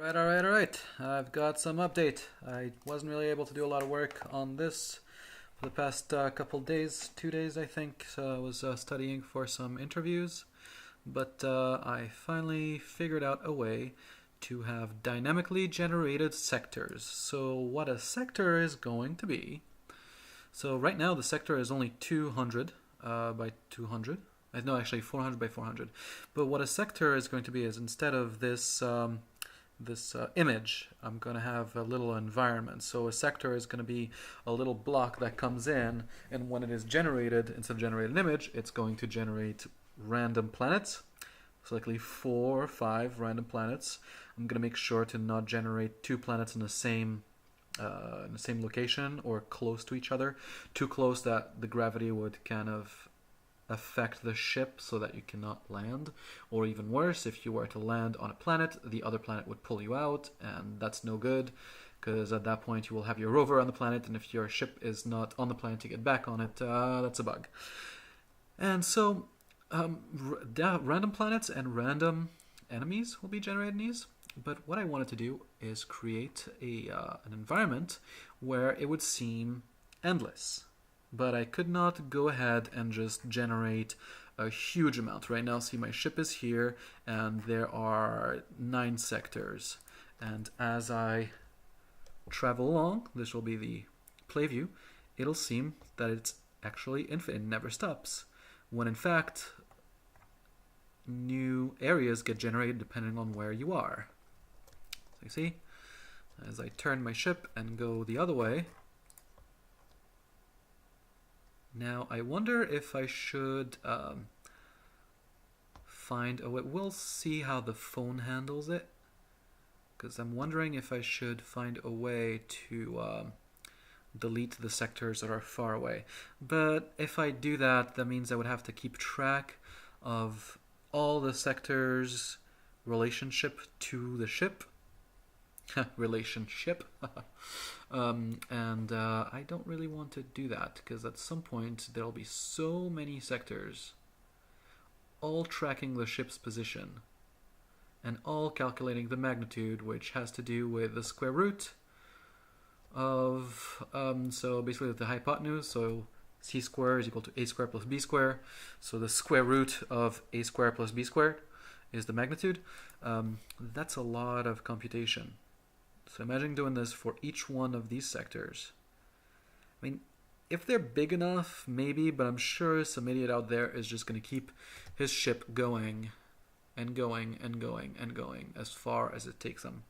Alright. I've got some update. I wasn't really able to do a lot of work on this for the past couple days, 2 days I think. So I was studying for some interviews, but I finally figured out a way to have dynamically generated sectors. So what a sector is going to be. So right now the sector is only 200 by 200. No, actually 400 by 400. But what a sector is going to be is instead of this image, I'm going to have a little environment. So a sector is going to be a little block that comes in, and when it is generated, instead of generating an image, it's going to generate random planets. So likely 4 or 5 random planets. I'm going to make sure to not generate 2 planets in the same location or close to each other. Too close that the gravity would kind of affect the ship so that you cannot land, or even worse, if you were to land on a planet, the other planet would pull you out, and that's no good, because at that point you will have your rover on the planet, and if your ship is not on the planet to get back on it, that's a bug. And so random planets and random enemies will be generated in these, but what I wanted to do is create an environment where it would seem endless. But I could not go ahead and just generate a huge amount. Right now, see, my ship is here, and there are 9 sectors. And as I travel along, this will be the play view, it'll seem that it's actually infinite, it never stops. When in fact, new areas get generated depending on where you are. So you see, as I turn my ship and go the other way, now, I wonder if I should find a way. We'll see how the phone handles it, because I'm wondering if I should find a way to delete the sectors that are far away. But if I do that, that means I would have to keep track of all the sectors' relationship to the ship. Relationship. And I don't really want to do that, because at some point there'll be so many sectors all tracking the ship's position and all calculating the magnitude, which has to do with the square root of so basically the hypotenuse, so c squared is equal to a squared plus b squared, so the square root of a squared plus b squared is the magnitude. That's a lot of computation. So imagine doing this for each one of these sectors. I mean, if they're big enough, maybe, but I'm sure some idiot out there is just going to keep his ship going and going and going and going as far as it takes him.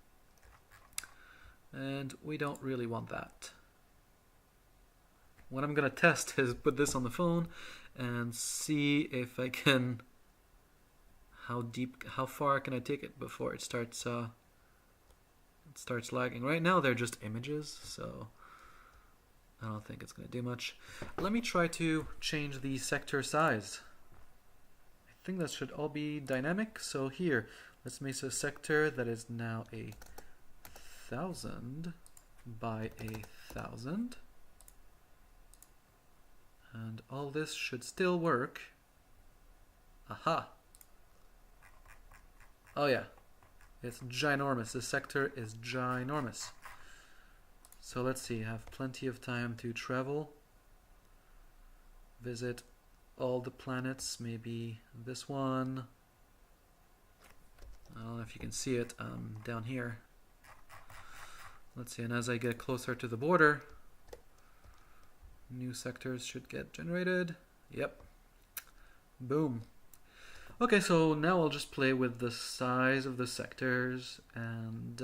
And we don't really want that. What I'm going to test is put this on the phone and see if I can, how far can I take it before it starts lagging. Right now they're just images, so I don't think it's going to do much. Let me try to change the sector size. I think that should all be dynamic. So here, let's make a sector that is now 1,000 by 1,000. And all this should still work. Aha! Oh yeah. It's ginormous. This sector is ginormous. So let's see, I have plenty of time to travel, visit all the planets, maybe this one. I don't know if you can see it down here. Let's see, and as I get closer to the border, new sectors should get generated. Yep. Boom. Okay, so now I'll just play with the size of the sectors and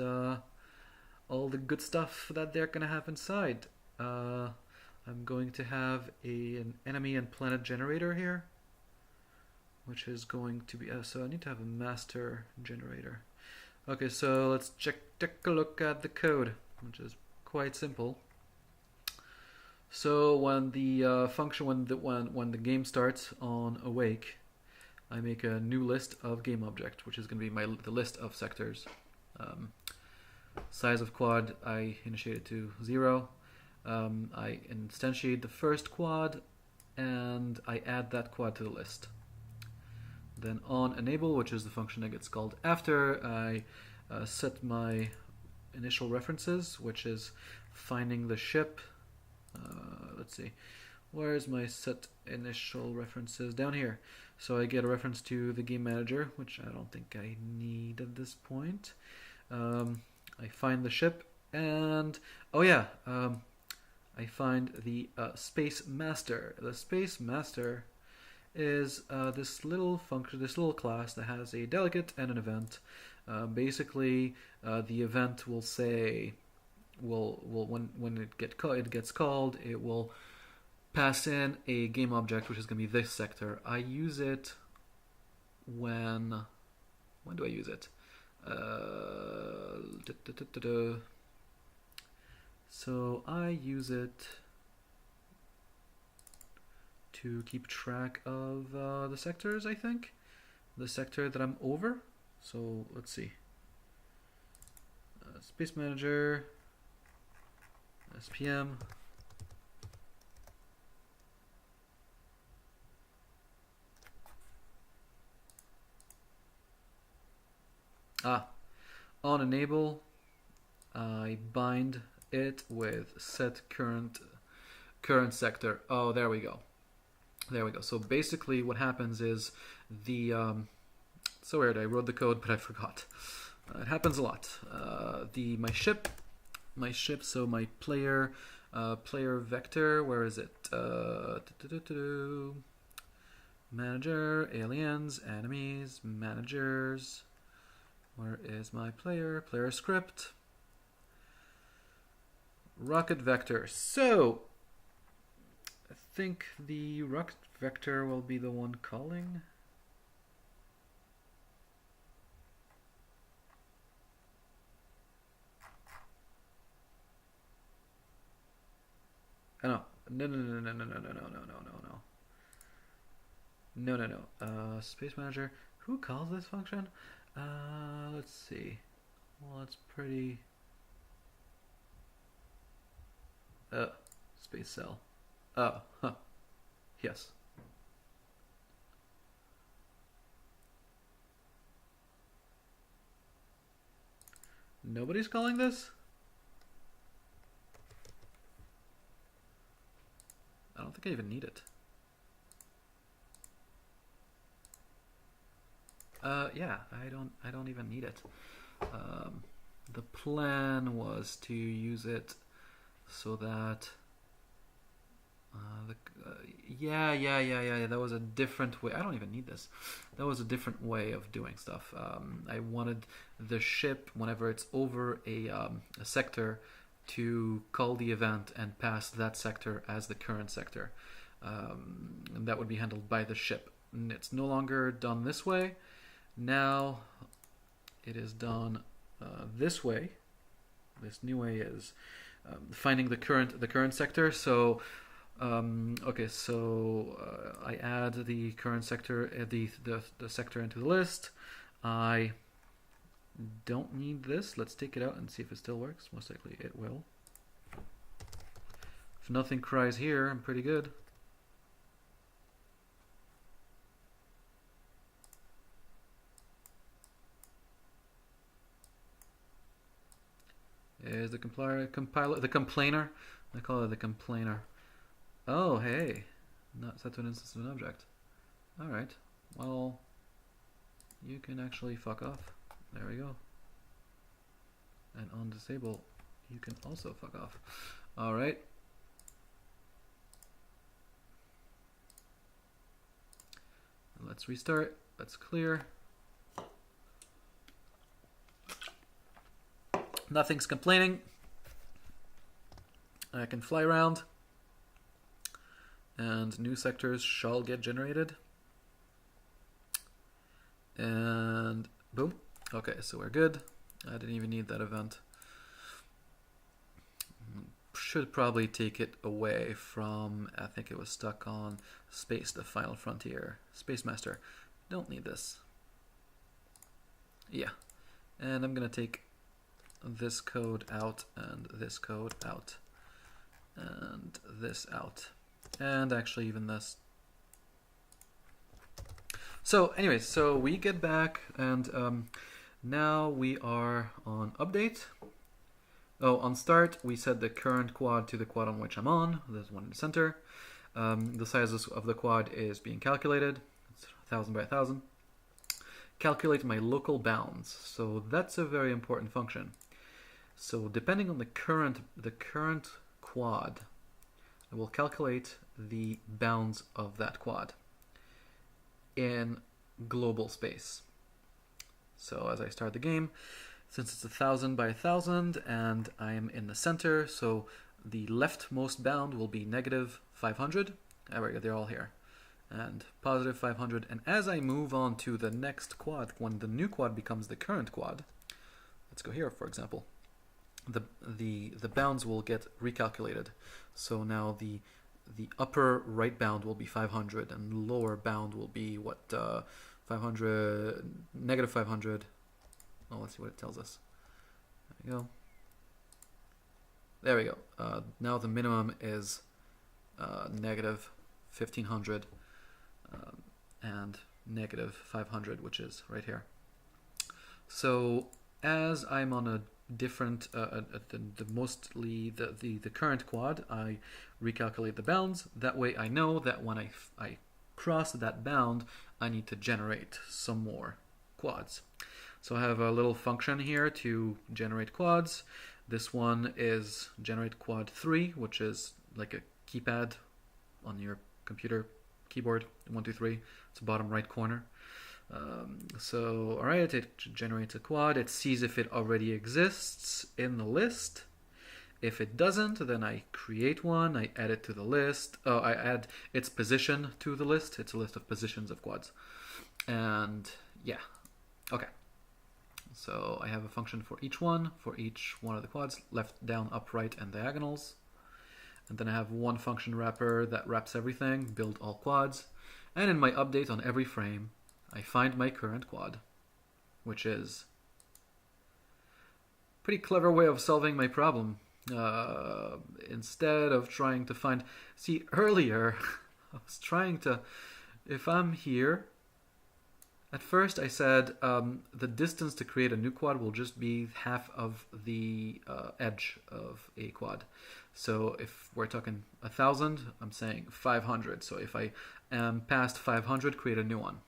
all the good stuff that they're going to have inside. I'm going to have an enemy and planet generator here, which is going to be, so I need to have a master generator. Okay, so let's take a look at the code, which is quite simple. So when the function, when the game starts on awake, I make a new list of game object, which is going to be the list of sectors. Size of quad, I initiate it to 0. I instantiate the first quad, and I add that quad to the list. Then on enable, which is the function that gets called after, I set my initial references, which is finding the ship. Let's see, where's my set initial references? Down here. So I get a reference to the game manager, which I don't think I need at this point. I find the ship, and oh yeah, I find the space master. The space master is this little function, this little class that has a delegate and an event. Basically, the event will say, when it gets called, it will pass in a game object, which is going to be this sector. I use it when do I use it? So I use it to keep track of the sectors, I think. The sector that I'm over. So let's see. Space Manager, SPM. On enable, I bind it with set current sector. Oh, there we go. There we go. So basically what happens is the so weird, I wrote the code but I forgot. It happens a lot. My ship, so my player vector, where is it? Manager, aliens, enemies, managers. Where is my player script? Rocket vector. So I think the rocket vector will be the one calling. Oh, no. Space Manager. Who calls this function? Let's see. Well, it's pretty. Space cell. Oh, huh. Yes. Nobody's calling this? I don't think I even need it. Yeah, I don't even need it. The plan was to use it so that yeah, that was a different way. I don't even need this. That was a different way of doing stuff. I wanted the ship, whenever it's over a sector, to call the event and pass that sector as the current sector. And that would be handled by the ship. And it's no longer done this way. Now it is done this way. This new way is finding the current sector. So okay, so I add the current sector, the sector into the list. I don't need this. Let's take it out and see if it still works. Most likely it will. If nothing cries here, I'm pretty good. Is the complainer? I call it the complainer. Oh, hey, not set to an instance of an object. All right. Well, you can actually fuck off. There we go. And on disable, you can also fuck off. All right. Let's restart. Let's clear. Nothing's complaining. I can fly around. And new sectors shall get generated. And boom. Okay, so we're good. I didn't even need that event. Should probably take it away from, I think it was stuck on space, the final frontier. Space Master. Don't need this. Yeah. And I'm going to take this code out and this code out and this out. And actually even this. So anyways, so we get back and Now we are on update. Oh, on start, we set the current quad to the quad on which I'm on. There's one in the center. The size of the quad is being calculated. It's 1,000 by 1,000. Calculate my local bounds. So that's a very important function. So depending on the current quad, I will calculate the bounds of that quad in global space. So as I start the game, since it's 1,000 by 1,000 and I am in the center, so the leftmost bound will be negative 500. There we go, they're all here. And positive 500. And as I move on to the next quad, when the new quad becomes the current quad, let's go here, for example, the bounds will get recalculated. So now the upper right bound will be 500 and lower bound will be what, 500, negative 500. Oh, let's see what it tells us. There we go. There we go. Now the minimum is negative 1,500 and negative 500, which is right here. So as I'm on a different, mostly the current quad, I recalculate the bounds. That way I know that when I cross that bound, I need to generate some more quads. So I have a little function here to generate quads. This one is generate quad 3, which is like a keypad on your computer keyboard. 1, 2, 3. It's the bottom right corner. So all right, it generates a quad. It sees if it already exists in the list. If it doesn't, then I create one. I add it to the list. Oh, I add its position to the list. It's a list of positions of quads. And yeah, okay. So I have a function for each one of the quads, left, down, up, right, and diagonals. And then I have one function wrapper that wraps everything, build all quads. And in my update on every frame, I find my current quad, which is a pretty clever way of solving my problem. Instead of trying to find, see, earlier I was trying to, if I'm here, at first I said the distance to create a new quad will just be half of the edge of a quad. So if we're talking 1,000, I'm saying 500. So if I am past 500, create a new one.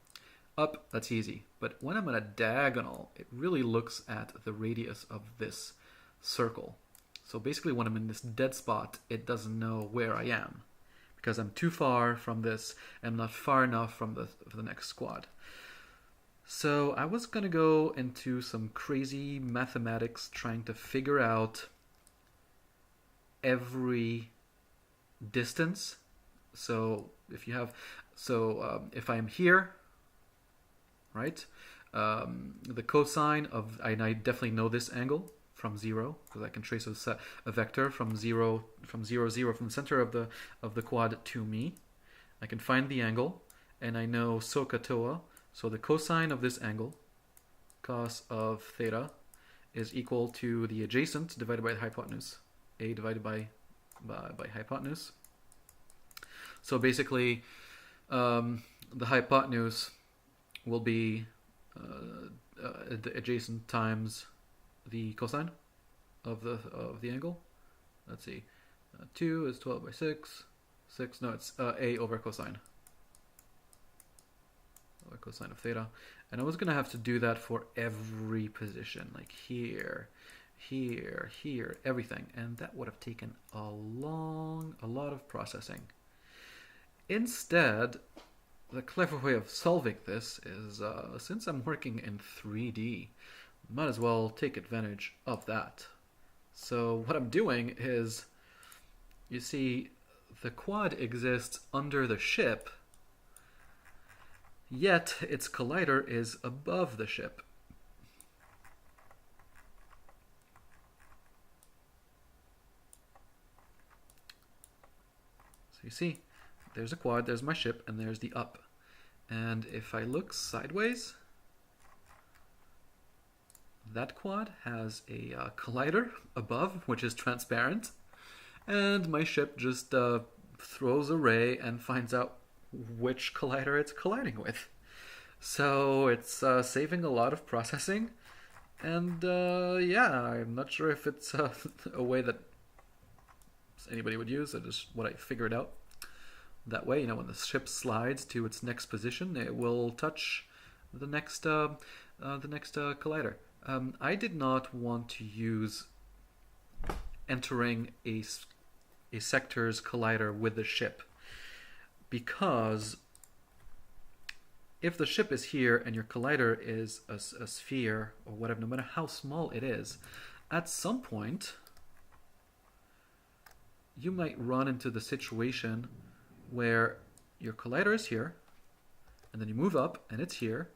Up, that's easy. But when I'm at a diagonal, it really looks at the radius of this circle. So basically when I'm in this dead spot, it doesn't know where I am because I'm too far from this and I'm not far enough from the next quad. So I was going to go into some crazy mathematics trying to figure out every distance. So if you have, if I'm here, right, the cosine of, and I definitely know this angle from 0 because I can trace a vector from 0, 0, from the center of the quad to me. I can find the angle, and I know SOHCAHTOA. So the cosine of this angle, cos of theta, is equal to the adjacent divided by the hypotenuse, a divided by hypotenuse. So basically, the hypotenuse will be the adjacent times the cosine of the angle. Let's see, 2 is 12 by 6. 6, no, it's a over cosine. Cosine of theta, and I was gonna have to do that for every position, like here, here, here, everything, and that would have taken a lot of processing. Instead, the clever way of solving this is, since I'm working in 3D, might as well take advantage of that. So what I'm doing is, you see, the quad exists under the ship, yet its collider is above the ship. So you see, there's a quad, there's my ship, and there's the up. And if I look sideways, that quad has a collider above, which is transparent, and my ship just throws a ray and finds out which collider it's colliding with. So it's saving a lot of processing, And yeah, I'm not sure if it's a way that anybody would use. It's just what I figured out. That way, when the ship slides to its next position, it will touch the next collider. I did not want to use entering a sector's collider with the ship, because if the ship is here and your collider is a sphere or whatever, no matter how small it is, at some point you might run into the situation where your collider is here, and then you move up and it's here,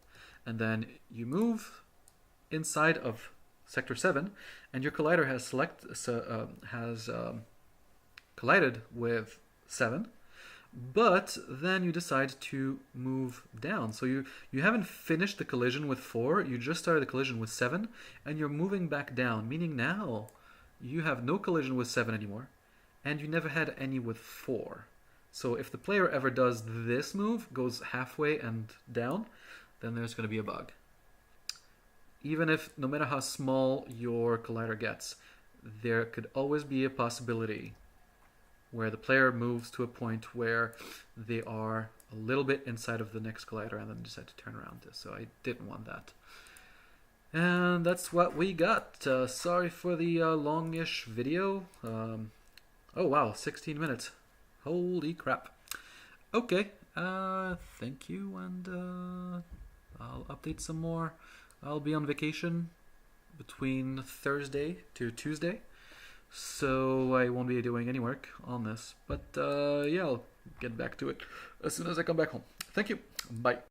and then you move inside of sector 7 and your collider has collided with 7, but then you decide to move down. So you haven't finished the collision with 4, you just started the collision with 7, and you're moving back down, meaning now you have no collision with 7 anymore, and you never had any with 4. So if the player ever does this move, goes halfway and down, then there's going to be a bug. Even if, no matter how small your collider gets, there could always be a possibility where the player moves to a point where they are a little bit inside of the next collider and then decide to turn around. So I didn't want that. And that's what we got. Sorry for the longish video. Oh wow, 16 minutes. Holy crap. Okay, thank you, and I'll update some more. I'll be on vacation between Thursday to Tuesday, so I won't be doing any work on this. But yeah, I'll get back to it as soon as I come back home. Thank you. Bye.